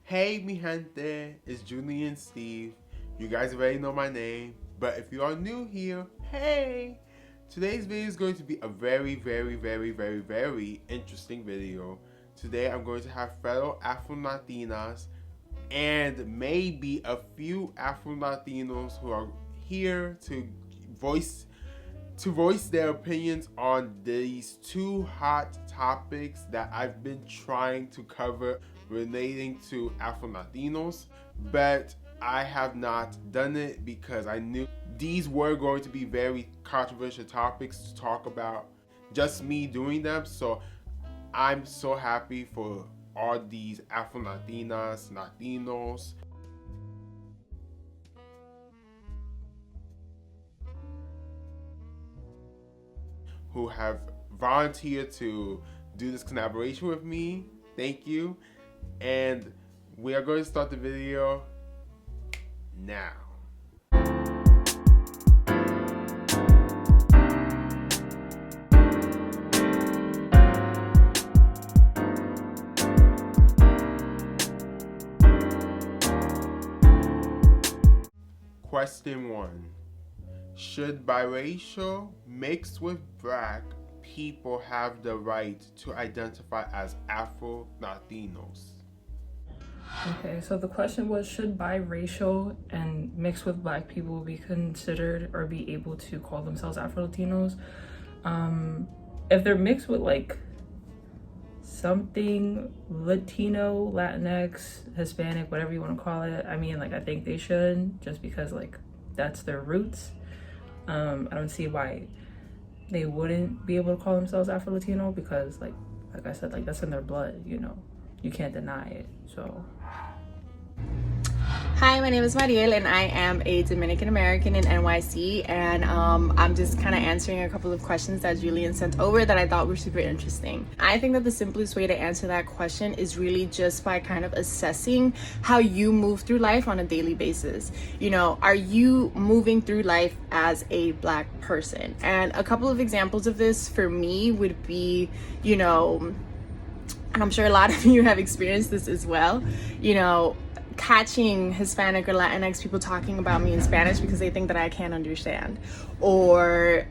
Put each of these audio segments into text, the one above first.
Hey mi gente, it's Julian Steve. You guys already know my name, but if you are new here, hey! Today's video is going to be a very interesting video. Today I'm going to have fellow Afro-Latinas and maybe a few Afro-Latinos who are here to voice their opinions on these two hot topics that I've been trying to cover relating to Afro-Latinos, but I have not done it because I knew these were going to be very controversial topics to talk about, just me doing them. So I'm so happy for all these Afro-Latinas, Latinos, who have volunteered to do this collaboration with me. Thank you. And we are going to start the video now. Question 1. Should biracial mixed with black people have the right to identify as Afro-Latinos? Okay, so the question was, should biracial and mixed with black people be considered or be able to call themselves Afro-Latinos? If they're mixed with like something Latino, Latinx, Hispanic, whatever you want to call it, I mean, like, I think they should, just because like that's their roots. I don't see why they wouldn't be able to call themselves Afro-Latino, because like I said, like, that's in their blood, you know, you can't deny it. So hi, my name is Mariel and I am a Dominican American in NYC, and I'm just kind of answering a couple of questions that Julian sent over that I thought were super interesting. I think that the simplest way to answer that question is really just by kind of assessing how you move through life on a daily basis. You know, are you moving through life as a black person? And a couple of examples of this for me would be, you know, and I'm sure a lot of you have experienced this as well, you know, catching Hispanic or Latinx people talking about me in Spanish because they think that I can't understand, or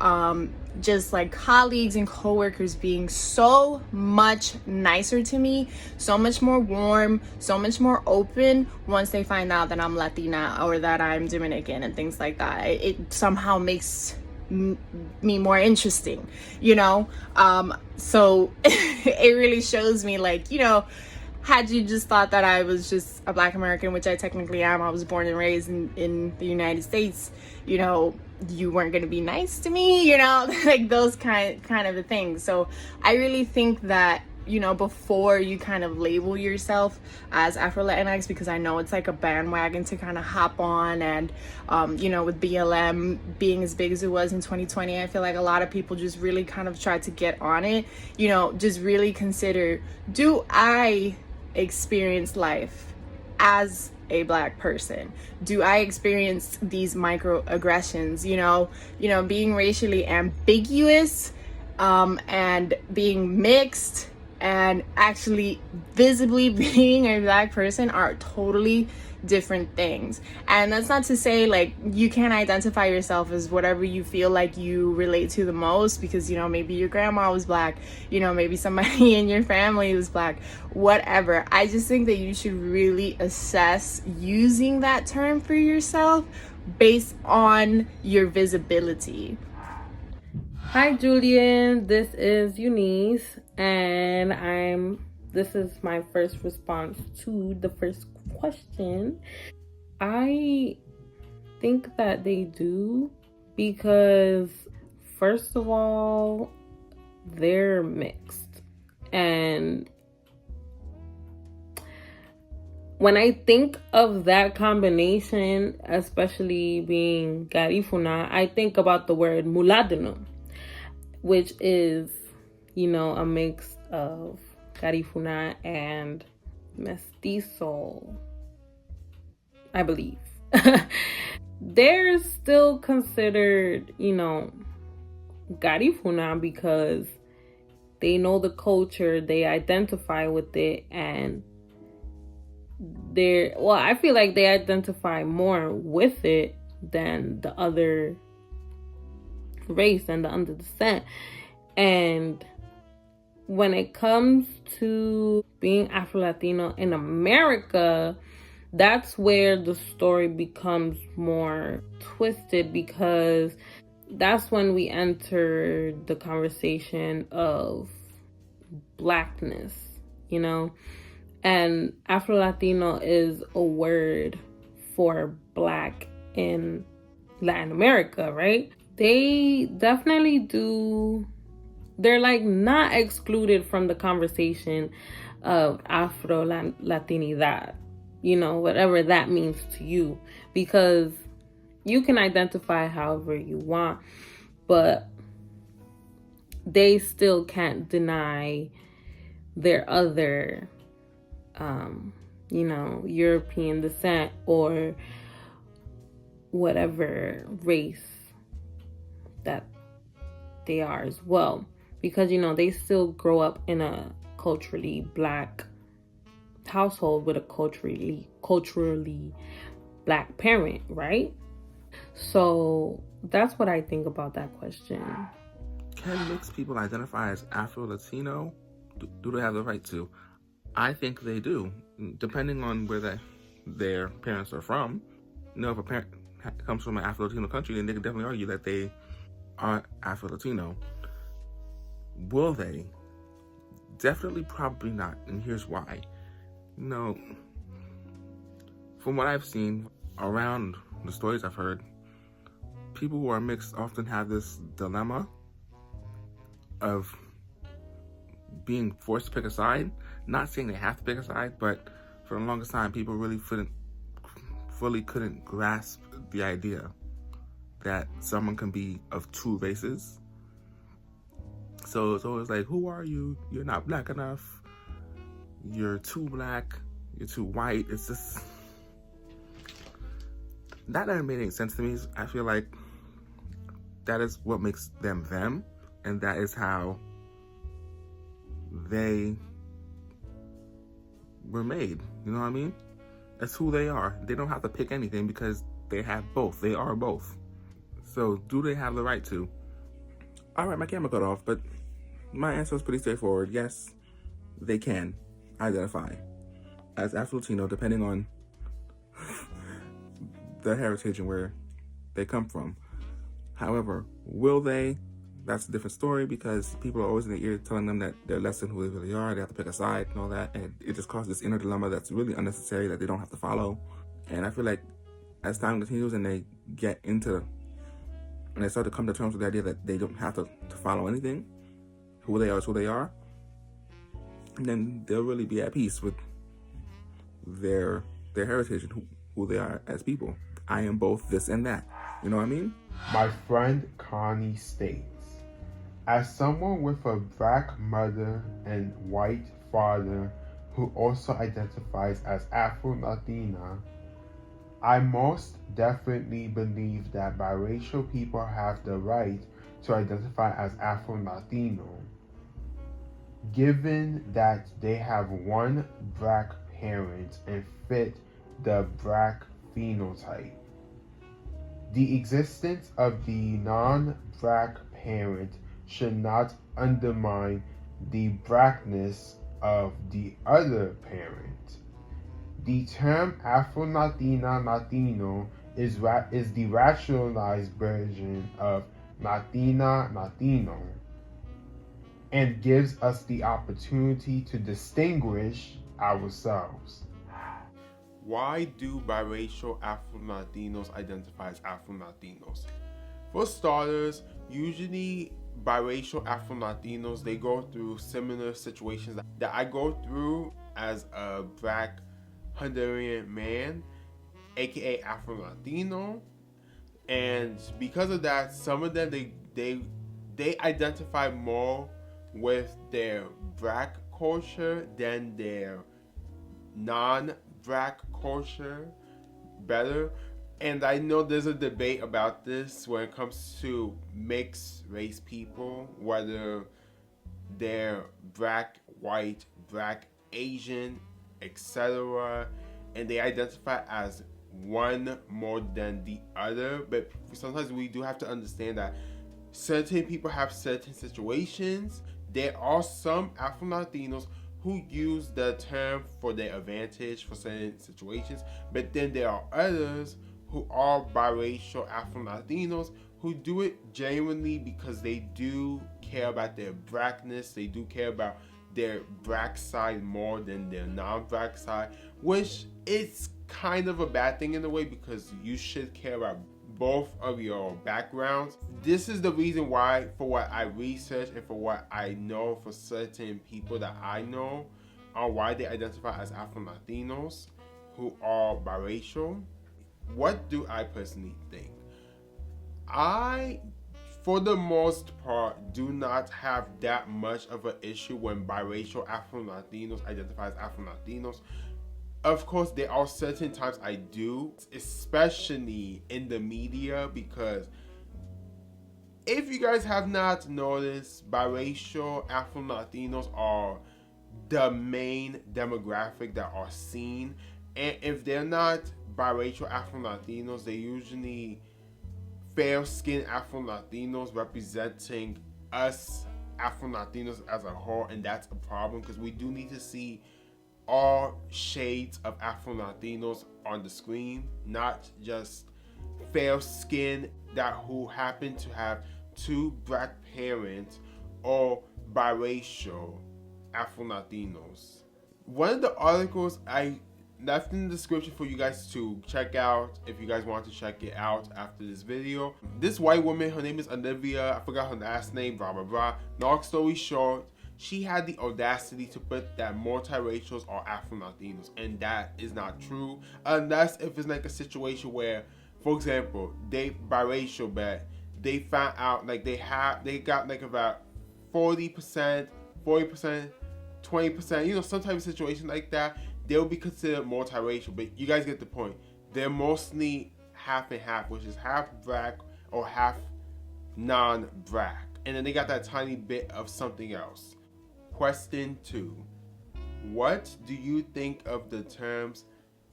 just like colleagues and coworkers being so much nicer to me, so much more warm, so much more open once they find out that I'm Latina or that I'm Dominican and things like that. It somehow makes me more interesting, you know. So it really shows me, like, you know, had you just thought that I was just a Black American, which I technically am, I was born and raised in the United States, you know, you weren't going to be nice to me, you know, like those kind of a thing. So I really think that, you know, before you kind of label yourself as Afro-Latinx, because I know it's like a bandwagon to kind of hop on, and you know, with BLM being as big as it was in 2020, I feel like a lot of people just really kind of tried to get on it. You know, just really consider, do I experience life as a black person? Do I experience these microaggressions? You know, being racially ambiguous, and being mixed, and actually visibly being a black person are totally different things. And that's not to say like you can't identify yourself as whatever you feel like you relate to the most, because, you know, maybe your grandma was black, you know, maybe somebody in your family was black, whatever. I just think that you should really assess using that term for yourself based on your visibility. hi Julian, this is Eunice, and this is my first response to the first question. I think that they do, because first of all, they're mixed, and when I think of that combination, especially being Garifuna, I think about the word mulatto, which is, you know, a mix of Garifuna and mestizo, I believe. They're still considered, you know, Garifuna because they know the culture, they identify with it, and I feel like they identify more with it than the other race and the other descent. And when it comes to being Afro-Latino in America, that's where the story becomes more twisted, because that's when we enter the conversation of blackness, you know? And Afro-Latino is a word for black in Latin America, right? They definitely do. They're like not excluded from the conversation of Afro-Latinidad, you know, whatever that means to you, because you can identify however you want, but they still can't deny their other, European descent or whatever race that they are as well. Because, they still grow up in a culturally black household with a culturally black parent, right? So that's what I think about that question. Can mixed people identify as Afro-Latino? Do they have the right to? I think they do, depending on where their parents are from. If a parent comes from an Afro-Latino country, then they can definitely argue that they are Afro-Latino. Will they? Definitely probably not, and here's why. From what I've seen around the stories I've heard, people who are mixed often have this dilemma of being forced to pick a side. Not saying they have to pick a side, but for the longest time, people really fully couldn't grasp the idea that someone can be of two races. So it's always like, who are you? You're not black enough. You're too black. You're too white. It's just... that never made any sense to me. I feel like that is what makes them them, and that is how they were made. You know what I mean? That's who they are. They don't have to pick anything because they have both. They are both. So do they have the right to? All right, my camera cut off, but my answer is pretty straightforward. Yes, they can identify as Afro-Latino depending on their heritage and where they come from. However, will they? That's a different story, because people are always in their ear telling them that they're less than who they really are. They have to pick a side and all that. And it just causes this inner dilemma that's really unnecessary that they don't have to follow. And I feel like as time continues and they and they start to come to terms with the idea that they don't have to follow anything, who they are is who they are, and then they'll really be at peace with their heritage and who they are as people. I am both this and that. You know what I mean? My friend Connie states, as someone with a black mother and white father who also identifies as Afro-Latina, I most definitely believe that biracial people have the right to identify as Afro-Latino, given that they have one black parent and fit the black phenotype. The existence of the non-black parent should not undermine the blackness of the other parent. The term Afro-Latina Latino is the rationalized version of Latina Latino, and gives us the opportunity to distinguish ourselves. Why do biracial Afro-Latinos identify as Afro-Latinos? For starters, usually biracial Afro-Latinos, they go through similar situations that I go through as a black Honduran man, aka Afro-Latino. And because of that, some of them, they identify more with their black culture than their non-black culture better. And I know there's a debate about this when it comes to mixed race people, whether they're black, white, black, Asian, etc. and they identify as one more than the other. But sometimes we do have to understand that certain people have certain situations. There are some Afro-Latinos who use the term for their advantage for certain situations, but then there are others who are biracial Afro-Latinos who do it genuinely because they do care about their blackness, they do care about their black side more than their non-black side, which is kind of a bad thing in a way, because you should care about both of your backgrounds. This is the reason why, for what I research and for what I know for certain people that I know, on why they identify as Afro-Latinos who are biracial. What do I personally think? I, for the most part, do not have that much of an issue when biracial Afro-Latinos identify as Afro-Latinos. Of course, there are certain times I do, especially in the media, because if you guys have not noticed, biracial Afro-Latinos are the main demographic that are seen. And if they're not biracial Afro-Latinos, they're usually fair-skinned Afro-Latinos representing us Afro-Latinos as a whole, and that's a problem because we do need to see all shades of Afro-Latinos on the screen, not just fair-skinned that who happen to have two black parents or biracial Afro-Latinos. One of the articles I left in the description for you guys to check out if you guys want to check it out after this video. This white woman, her name is Olivia, I forgot her last name, blah blah blah. Long story short, she had the audacity to put that multiracials are Afro-Latinos, and that is not true, unless if it's like a situation where, for example, they biracial, but they found out like they got like about 40%, 20%, some type of situation like that, they'll be considered multiracial. But you guys get the point. They're mostly half and half, which is half black or half non-black, and then they got that tiny bit of something else. Question 2. What do you think of the terms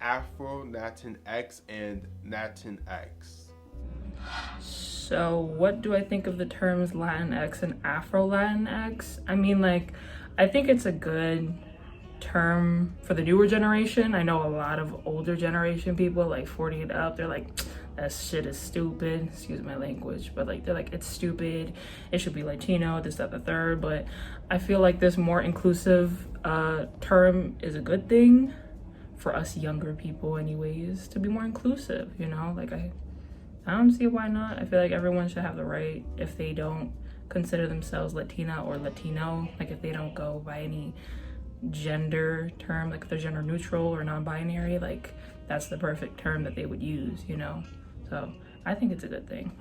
Afro-Latinx and Latinx? So what do I think of the terms Latinx and Afro-Latinx? I mean, like, I think it's a good term for the newer generation. I know a lot of older generation people, like 40 and up, they're like, that shit is stupid, excuse my language, but like they're like, it's stupid, it should be Latino, this, that, the third. But I feel like this more inclusive term is a good thing for us younger people anyways, to be more inclusive, you know? Like I don't see why not. I feel like everyone should have the right, if they don't consider themselves Latina or Latino, like if they don't go by any gender term, like if they're gender neutral or non-binary, like that's the perfect term that they would use, you know? So I think it's a good thing.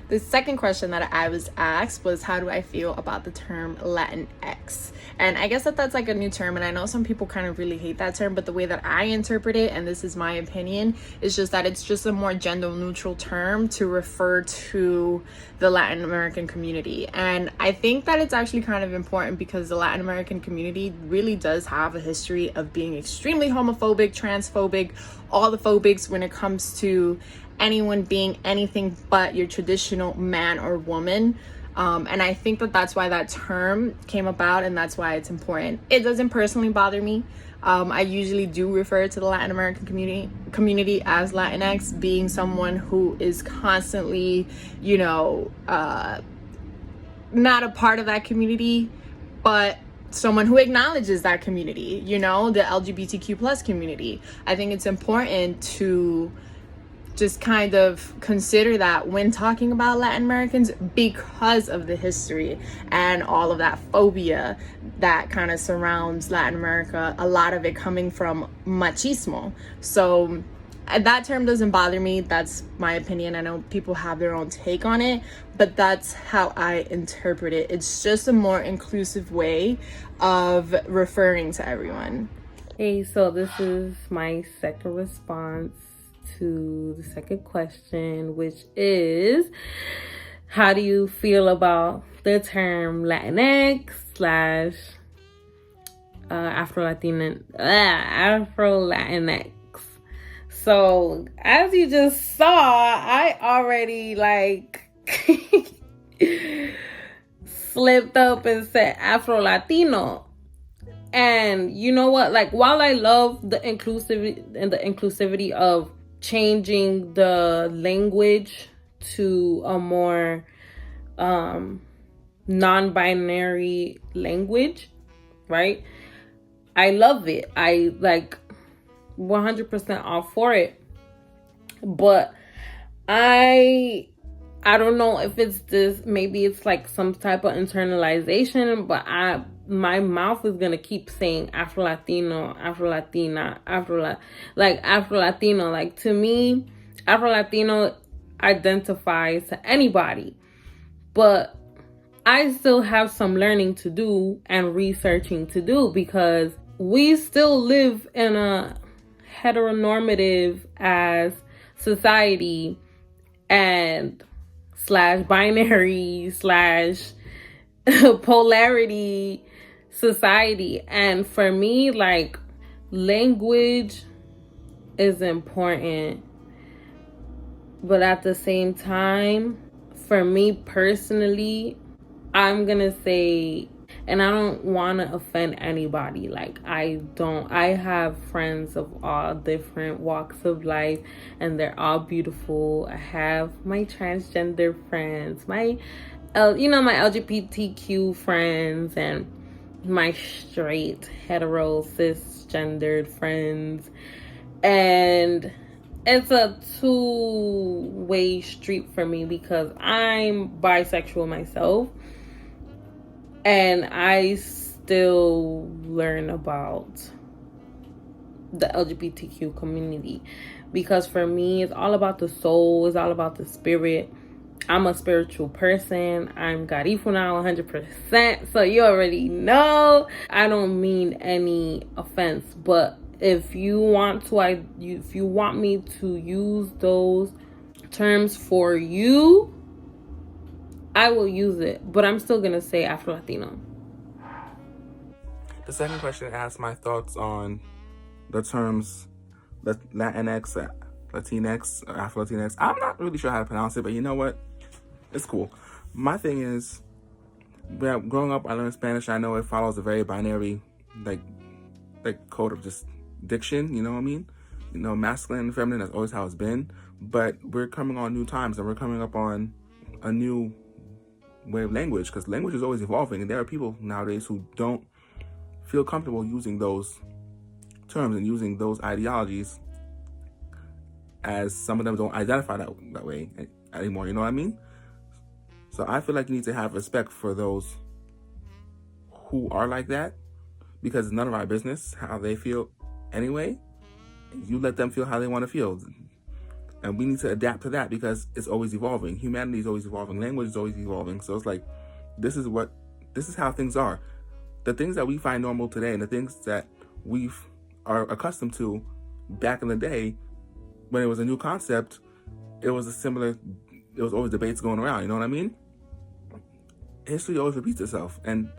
The second question that I was asked was, how do I feel about the term Latinx? And I guess that's like a new term, and I know some people kind of really hate that term, but the way that I interpret it, and this is my opinion, is just that it's just a more gender neutral term to refer to the Latin American community. And I think that it's actually kind of important because the Latin American community really does have a history of being extremely homophobic, transphobic, all the phobics when it comes to anyone being anything but your traditional man or woman. And I think that that's why that term came about, and that's why it's important. It doesn't personally bother me. I usually do refer to the Latin American community as Latinx, being someone who is constantly, you know, not a part of that community, but someone who acknowledges that community, you know, the LGBTQ plus community. I think it's important to just kind of consider that when talking about Latin Americans, because of the history and all of that phobia that kind of surrounds Latin America, a lot of it coming from machismo. So that term doesn't bother me. That's my opinion. I know people have their own take on it, but that's how I interpret it. It's just a more inclusive way of referring to everyone. Hey, so this is my second response to the second question, which is, how do you feel about the term Latinx Afro-Latinx. So as you just saw, I already like slipped up and said Afro-Latino. And you know what? Like, while I love the inclusivity of changing the language to a more non-binary language, right? I love it. I like 100% all for it. But I don't know if it's this, maybe it's like some type of internalization, but my mouth is gonna keep saying Afro-Latino, Afro-Latina, Afro-Latino. Like, to me, Afro-Latino identifies to anybody. But I still have some learning to do and researching to do, because we still live in a heteronormative as society and / binary / polarity society. And for me, like, language is important, but at the same time, for me personally, I'm gonna say, and I don't want to offend anybody, like, I have friends of all different walks of life, and they're all beautiful. I have my transgender friends, my LGBTQ friends, and my straight hetero cisgendered friends. And it's a two-way street for me, because I'm bisexual myself, and I still learn about the LGBTQ community, because for me, it's all about the soul, it's all about the spirit. I'm a spiritual person. I'm Garifuna 100%. So you already know. I don't mean any offense, but if you want me to use those terms for you, I will use it, but I'm still gonna say Afro-Latino. The second question asks my thoughts on the terms Latinx, Latinx, or Afro-Latinx. I'm not really sure how to pronounce it, but you know what? It's cool. My thing is, growing up, I learned Spanish. I know it follows a very binary, like code of just diction. You know what I mean? You know, masculine and feminine. That's always how it's been. But we're coming on new times, and we're coming up on a new way of language, because language is always evolving, and there are people nowadays who don't feel comfortable using those terms and using those ideologies, as some of them don't identify that way anymore. You know what I mean? So I feel like you need to have respect for those who are like that, because it's none of our business how they feel anyway. You let them feel how they want to feel. And we need to adapt to that, because it's always evolving. Humanity is always evolving. Language is always evolving. So it's like, this is how things are. The things that we find normal today and the things that we are accustomed to back in the day, when it was a new concept, it was always debates going around. You know what I mean? History always repeats itself. And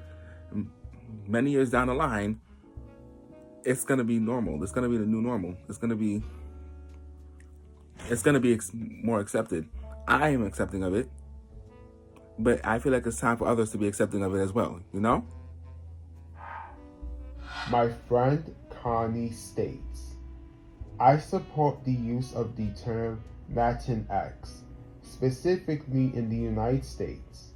many years down the line, it's going to be normal. It's going to be the new normal. It's going to be more accepted. I am accepting of it, but I feel like it's time for others to be accepting of it as well, you know? My friend Connie states, I support the use of the term Latinx, specifically in the United States.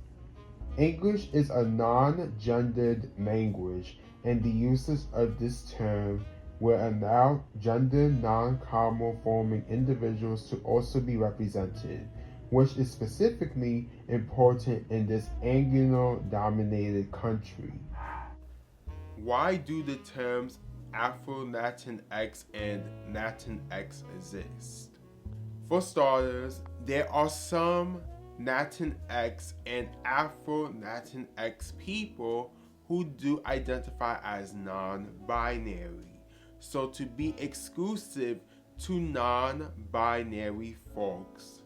English is a non-gendered language, and the usage of this term will allow gender non-conforming individuals to also be represented, which is specifically important in this Anglo-dominated country. Why do the terms Afro-Latinx and Latinx exist? For starters, there are some Latinx and Afro-Latinx people who do identify as non-binary. So to be exclusive to non-binary folks,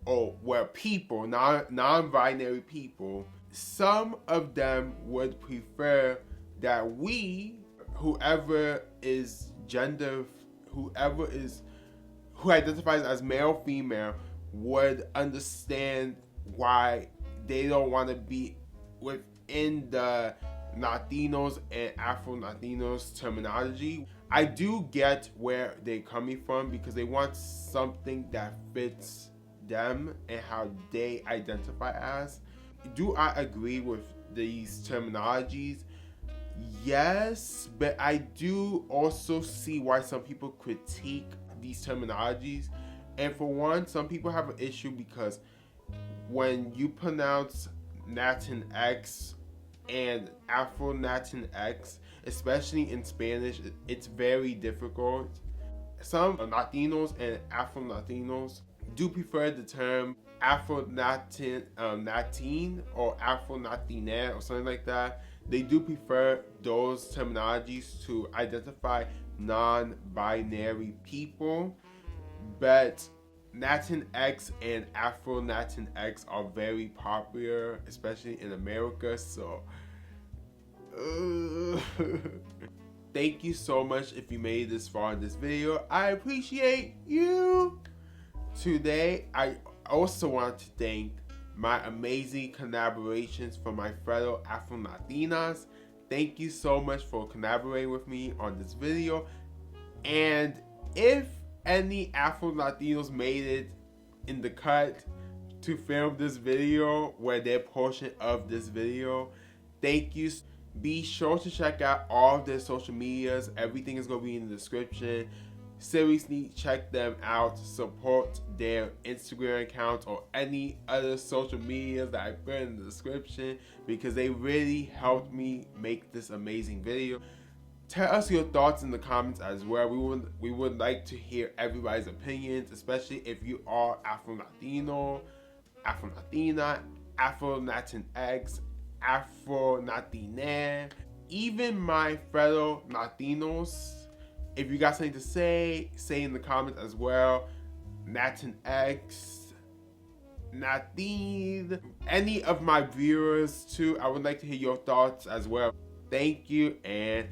or people, non-binary people, some of them would prefer that we, whoever who identifies as male, female, would understand why they don't want to be within the Latinos and Afro-Latinos terminology. I do get where they're coming from because they want something that fits them and how they identify as. Do I agree with these terminologies? Yes, but I do also see why some people critique these terminologies. And for one, some people have an issue because when you pronounce Latinx and Afro-Latinx, especially in Spanish, it's very difficult. Some Latinos and Afro-Latinos do prefer the term Afro-Latin, Latin or Afro-Latina or something like that. They do prefer those terminologies to identify non-binary people, but Latinx and Afro-Latinx are very popular, especially in America, so thank you so much if you made it this far in this video. I appreciate you. Today, I also want to thank my amazing collaborations from my fellow Afro-Latinas. Thank you so much for collaborating with me on this video. And if any Afro-Latinos made it in the cut to film this video, where their portion of this video, thank you. Be sure to check out all of their social medias. Everything is going to be in the description. Seriously, check them out. Support their Instagram accounts or any other social medias that I put in the description because they really helped me make this amazing video. Tell us your thoughts in the comments as well. We would like to hear everybody's opinions, especially if you are Afro-Latino, Afro-Latina, Afro-Latinx, Afro-Latina, even my fellow Latinos. If you got something to say in the comments as well. Latinx, Latin, any of my viewers too, I would like to hear your thoughts as well. Thank you and